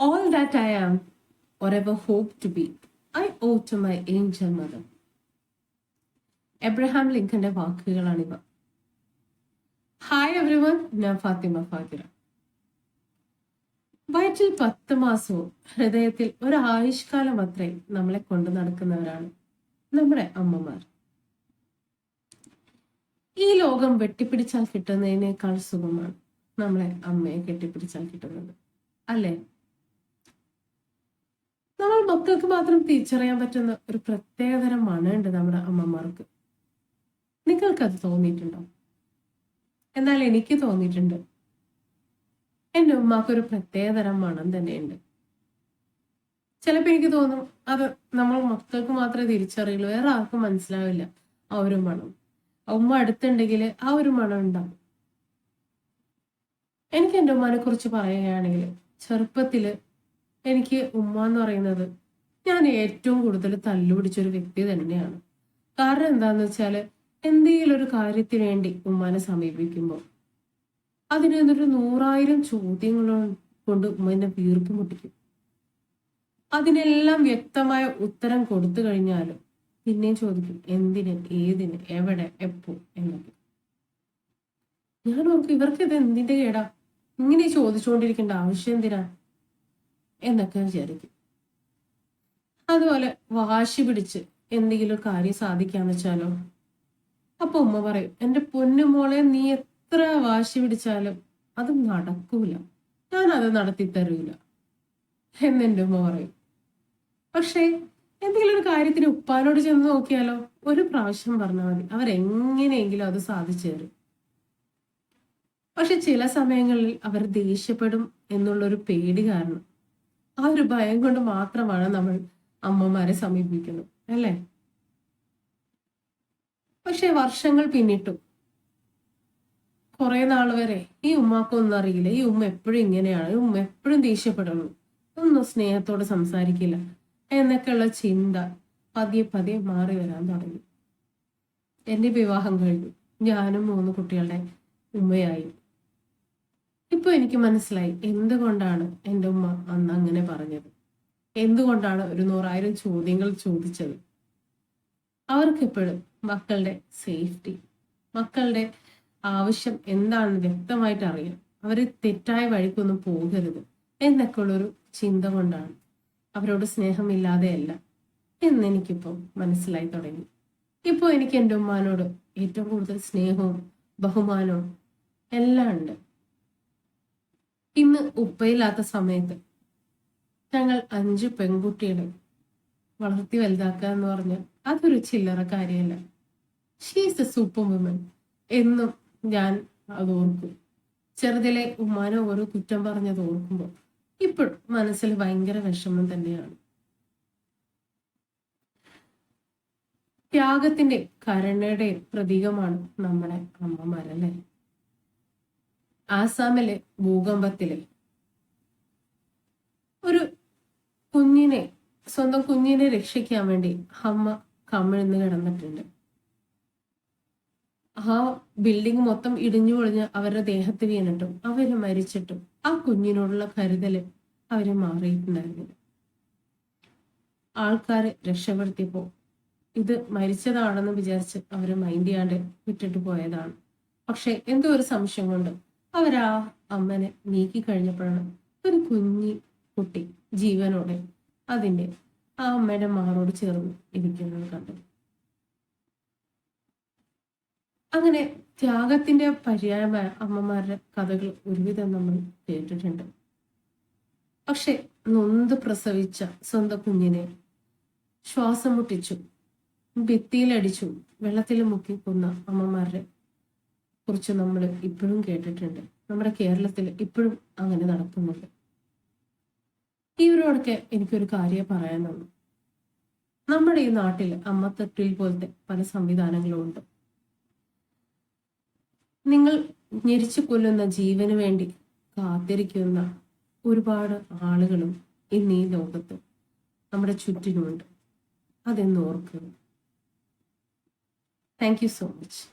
All that I am or ever hope to be, I owe to my angel mother. Abraham ലിങ്കന്റെ വാക്കുകളാണിവ. Hi everyone, ഞാൻ ഫാത്തിമ ഫാത്തിറ. വയറ്റിൽ 10 മാസവും ഹൃദയത്തിൽ ഒരു ആയുഷ്കാലം അത്രയും നമ്മളെ കൊണ്ടു നടക്കുന്നവരാണ് നമ്മുടെ അമ്മമാർ. ഈ ലോകം വെട്ടിപ്പിടിച്ചാൽ കിട്ടുന്നതിനേക്കാൾ സുഖമാണ് നമ്മളെ അമ്മയെ കെട്ടിപ്പിടിച്ചാൽ കിട്ടുന്നത്, അല്ലേ? നമ്മൾ മക്കൾക്ക് മാത്രം തിരിച്ചറിയാൻ പറ്റുന്ന ഒരു പ്രത്യേകതരം മണമുണ്ട് നമ്മുടെ അമ്മമാർക്ക്. നിങ്ങൾക്കത് തോന്നിയിട്ടുണ്ടോ? എന്നാൽ എനിക്ക് തോന്നിയിട്ടുണ്ട്. എൻ്റെ ഉമ്മാക്കൊരു പ്രത്യേകതരം മണം തന്നെയുണ്ട്. ചിലപ്പോൾ എനിക്ക് തോന്നും അത് നമ്മൾ മക്കൾക്ക് മാത്രമേ തിരിച്ചറിയുള്ളൂ, വേറെ ആർക്കും മനസ്സിലാവില്ല ആ ഒരു മണം. ഉമ്മ അടുത്തുണ്ടെങ്കിൽ ആ ഒരു മണം ഉണ്ടാവും. എനിക്ക് എൻ്റെ ഉമ്മാനെ കുറിച്ച് പറയുകയാണെങ്കിൽ, ചെറുപ്പത്തില് എനിക്ക് ഉമ്മ എന്ന് പറയുന്നത് ഞാൻ ഏറ്റവും കൂടുതൽ തല്ലുപിടിച്ചൊരു വ്യക്തി തന്നെയാണ്. കാരണം എന്താന്ന് വെച്ചാല്, എന്തെങ്കിലും ഒരു കാര്യത്തിന് വേണ്ടി ഉമ്മാനെ സമീപിക്കുമ്പോൾ അതിന് 100,000 ചോദ്യങ്ങൾ കൊണ്ട് ഉമ്മ എന്നെ വീർപ്പ് മുട്ടിക്കും. അതിനെല്ലാം വ്യക്തമായ ഉത്തരം കൊടുത്തു കഴിഞ്ഞാലും പിന്നെയും ചോദിക്കും എന്തിന്, ഏതിന്, എവിടെ, എപ്പോ എന്നൊക്കെ. ഞാൻ ഓർക്കും, ഇവർക്ക് ഇത് എന്തിന്റെ കേടാ, ഇങ്ങനെ ചോദിച്ചുകൊണ്ടിരിക്കേണ്ട ആവശ്യം എന്തിനാ എന്നൊക്കെ വിചാരിക്കും. അതുപോലെ വാശി പിടിച്ച് എന്തെങ്കിലും കാര്യം സാധിക്കാന്ന് വെച്ചാലോ, അപ്പൊ ഉമ്മ പറയും, എന്റെ പൊന്നുമോളെ, നീ എത്ര വാശി പിടിച്ചാലും അത് നടക്കൂല, ഞാൻ അത് നടത്തി തരൂല എന്നെന്റെ ഉമ്മ പറയും. പക്ഷേ എന്തെങ്കിലും ഒരു കാര്യത്തിന് ഉപ്പാനോട് ചെന്ന് നോക്കിയാലോ, ഒരു പ്രാവശ്യം പറഞ്ഞാൽ മതി, അവരെങ്ങനെയെങ്കിലും അത് സാധിച്ചു തരും. പക്ഷെ ചില സമയങ്ങളിൽ അവർ ദേഷ്യപ്പെടും എന്നുള്ളൊരു പേടി കാരണം, ആ ഒരു ഭയം കൊണ്ട് മാത്രമാണ് നമ്മൾ അമ്മമാരെ സമീപിക്കുന്നത്, അല്ലേ? പക്ഷെ വർഷങ്ങൾ പിന്നിട്ടു കുറെ നാൾ വരെ ഈ ഉമ്മാക്കൊന്നും അറിയില്ല, ഈ ഉമ്മ എപ്പോഴും ഇങ്ങനെയാണ്, ഈ ഉമ്മ എപ്പോഴും ദേഷ്യപ്പെടുന്നു, ഒന്നും സ്നേഹത്തോട് സംസാരിക്കില്ല എന്നൊക്കെയുള്ള ചിന്ത പതിയെ പതിയെ മാറി വരാൻ തുടങ്ങി. എന്റെ വിവാഹം കഴിഞ്ഞു, ഞാനും 3 കുട്ടികളുടെ ഉമ്മയായി. ഇപ്പൊ എനിക്ക് മനസ്സിലായി എന്തുകൊണ്ടാണ് എൻ്റെ ഉമ്മ അന്ന് അങ്ങനെ പറഞ്ഞത്, എന്തുകൊണ്ടാണ് ഒരു 100,000 ചോദ്യങ്ങൾ ചോദിച്ചത്. അവർക്കെപ്പോഴും മക്കളുടെ സേഫ്റ്റി, മക്കളുടെ ആവശ്യം എന്താണെന്ന് വ്യക്തമായിട്ട് അറിയാം. അവര് തെറ്റായ വഴിക്കൊന്നും പോകരുത് എന്നൊക്കെ ഉള്ളൊരു ചിന്ത കൊണ്ടാണ്, അവരോട് സ്നേഹമില്ലാതെയല്ല എന്നെനിക്കിപ്പോൾ മനസ്സിലായി തുടങ്ങി. ഇപ്പോൾ എനിക്ക് എൻ്റെ ഉമ്മാനോട് ഏറ്റവും കൂടുതൽ സ്നേഹവും ബഹുമാനവും എല്ലാം ഉണ്ട്. ഇന്ന് ഉപ്പയില്ലാത്ത സമയത്ത് ഞങ്ങൾ 5 പെൺകുട്ടികളെ വളർത്തി വലുതാക്കുക എന്ന് പറഞ്ഞാൽ അതൊരു ചില്ലറ കാര്യമല്ല. ഷീസ് എ സൂപ്പർ വുമൻ എന്നും ഞാൻ അത് ഓർക്കും. ചെറുതിലെ ഉമ്മാനെ ഓരോ കുറ്റം പറഞ്ഞത് ഓർക്കുമ്പോൾ ഇപ്പോഴും മനസ്സിൽ ഭയങ്കര വിഷമം തന്നെയാണ്. ത്യാഗത്തിന്റെ കരുണയുടെ പ്രതീകമാണ് നമ്മുടെ അമ്മമാരല്ലേ? ആസാമിലെ ഭൂകമ്പത്തില് ഒരു സ്വന്തം കുഞ്ഞിനെ രക്ഷിക്കാൻ വേണ്ടി അമ്മ കമിഴ്ന്ന് കിടന്നിട്ടുണ്ട്. ആ ബിൽഡിംഗ് മൊത്തം ഇടിഞ്ഞു പൊളിഞ്ഞ് അവരുടെ ദേഹത്ത് വീണിട്ടും അവര് മരിച്ചിട്ടും ആ കുഞ്ഞിനോടുള്ള കരുതല് അവര് മാറിയിട്ടുണ്ടായിരുന്നില്ല. ആൾക്കാര് രക്ഷപ്പെടുത്തിയപ്പോ ഇത് മരിച്ചതാണെന്ന് വിചാരിച്ച് അവര് മൈൻഡ് ചെയ്യാണ്ട് വിട്ടിട്ട് പോയതാണ്. പക്ഷെ എന്തോ ഒരു സംശയം കൊണ്ട് അവരാ അമ്മനെ നീക്കി കഴിഞ്ഞപ്പോഴാണ് ഒരു കുഞ്ഞി കുട്ടി ജീവനോടെ അതിന്റെ ആ അമ്മയുടെ മാറോട് ചേർന്ന് ഇരിക്കുന്നത് കണ്ടു. അങ്ങനെ ത്യാഗത്തിന്റെ പര്യായമായ അമ്മമാരുടെ കഥകൾ ഒരുവിധം നമ്മൾ കേട്ടിട്ടുണ്ട്. പക്ഷെ നൊന്ത് പ്രസവിച്ച സ്വന്തം കുഞ്ഞിനെ ശ്വാസം മുട്ടിച്ചു, ഭിത്തിയിലടിച്ചു, വെള്ളത്തിൽ മുക്കി കൊന്ന അമ്മമാരുടെ കുറിച്ച് നമ്മൾ ഇപ്പോഴും കേട്ടിട്ടുണ്ട്. നമ്മുടെ കേരളത്തിൽ ഇപ്പോഴും അങ്ങനെ നടക്കുന്നുണ്ട്. ഇവരോടൊക്കെ എനിക്കൊരു കാര്യം പറയാനുള്ളൂ. നമ്മുടെ ഈ നാട്ടിൽ അമ്മത്തൊട്ടിൽ പോലത്തെ പല സംവിധാനങ്ങളും ഉണ്ട്. നിങ്ങൾ ഞെരിച്ചു കൊല്ലുന്ന ജീവന് വേണ്ടി കാത്തിരിക്കുന്ന ഒരുപാട് ആളുകളും ഇന്ന് ഈ ലോകത്ത് നമ്മുടെ ചുറ്റിനുമുണ്ട്. അതെന്ന് ഓർക്കുക. Thank you so much.